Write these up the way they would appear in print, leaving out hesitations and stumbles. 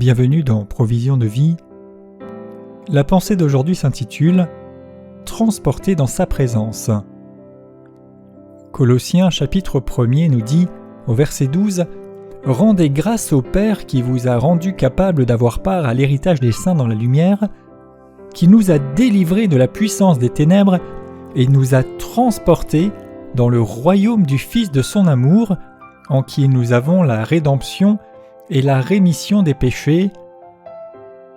Bienvenue dans Provision de vie. La pensée d'aujourd'hui s'intitule « Transporté dans sa présence ». Colossiens chapitre 1er nous dit, au verset 12, « Rendez grâce au Père qui vous a rendu capable d'avoir part à l'héritage des saints dans la lumière, qui nous a délivrés de la puissance des ténèbres et nous a transportés dans le royaume du Fils de son amour, en qui nous avons la rédemption et la rémission des péchés. »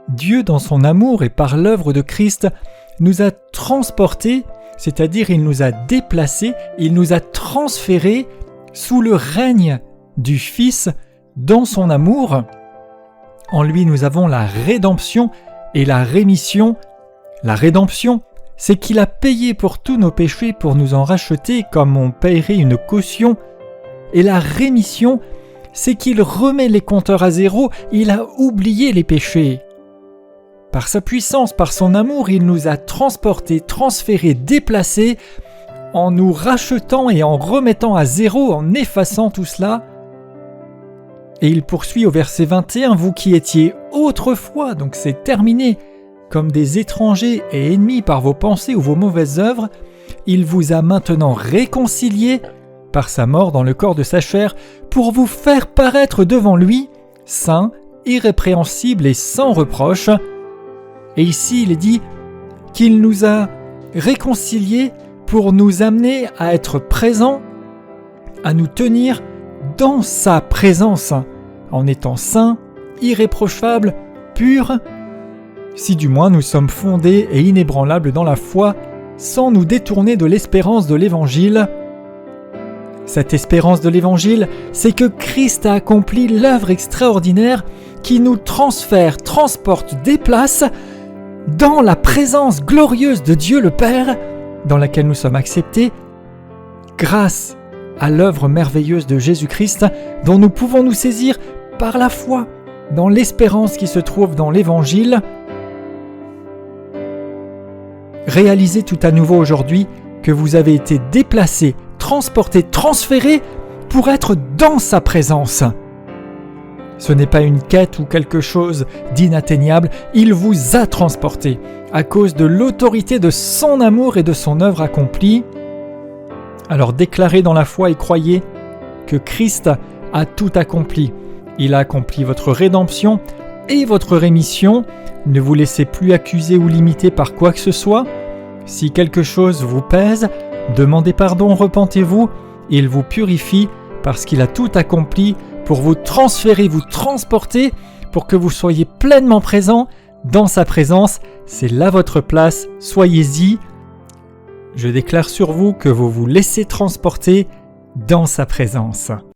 Dieu, dans son amour et par l'œuvre de Christ, nous a transportés, c'est-à-dire il nous a déplacés, il nous a transférés sous le règne du Fils dans son amour. En lui, nous avons la rédemption et la rémission. La rédemption, c'est qu'il a payé pour tous nos péchés pour nous en racheter comme on paierait une caution. Et la rémission, c'est qu'il remet les compteurs à zéro, il a oublié les péchés. Par sa puissance, par son amour, il nous a transportés, transférés, déplacés, en nous rachetant et en remettant à zéro, en effaçant tout cela. Et il poursuit au verset 21, « Vous qui étiez autrefois, donc c'est terminé, comme des étrangers et ennemis par vos pensées ou vos mauvaises œuvres, il vous a maintenant réconciliés par sa mort dans le corps de sa chair, pour vous faire paraître devant lui, saint, irrépréhensible et sans reproche. » Et ici, il est dit qu'il nous a réconciliés pour nous amener à être présents, à nous tenir dans sa présence, en étant saints, irréprochables, purs, si du moins nous sommes fondés et inébranlables dans la foi, sans nous détourner de l'espérance de l'Évangile. Cette espérance de l'Évangile, c'est que Christ a accompli l'œuvre extraordinaire qui nous transfère, transporte, déplace dans la présence glorieuse de Dieu le Père, dans laquelle nous sommes acceptés, grâce à l'œuvre merveilleuse de Jésus-Christ, dont nous pouvons nous saisir par la foi, dans l'espérance qui se trouve dans l'Évangile. Réalisez tout à nouveau aujourd'hui que vous avez été déplacés, transportés, transférés pour être dans sa présence. Ce n'est pas une quête ou quelque chose d'inatteignable, il vous a transporté à cause de l'autorité de son amour et de son œuvre accomplie. Alors déclarez dans la foi et croyez que Christ a tout accompli. Il a accompli votre rédemption et votre rémission. Ne vous laissez plus accuser ou limiter par quoi que ce soit. Si quelque chose vous pèse, demandez pardon, repentez-vous, il vous purifie parce qu'il a tout accompli pour vous transférer, vous transporter, pour que vous soyez pleinement présent dans sa présence. C'est là votre place, soyez-y. Je déclare sur vous que vous vous laissez transporter dans sa présence.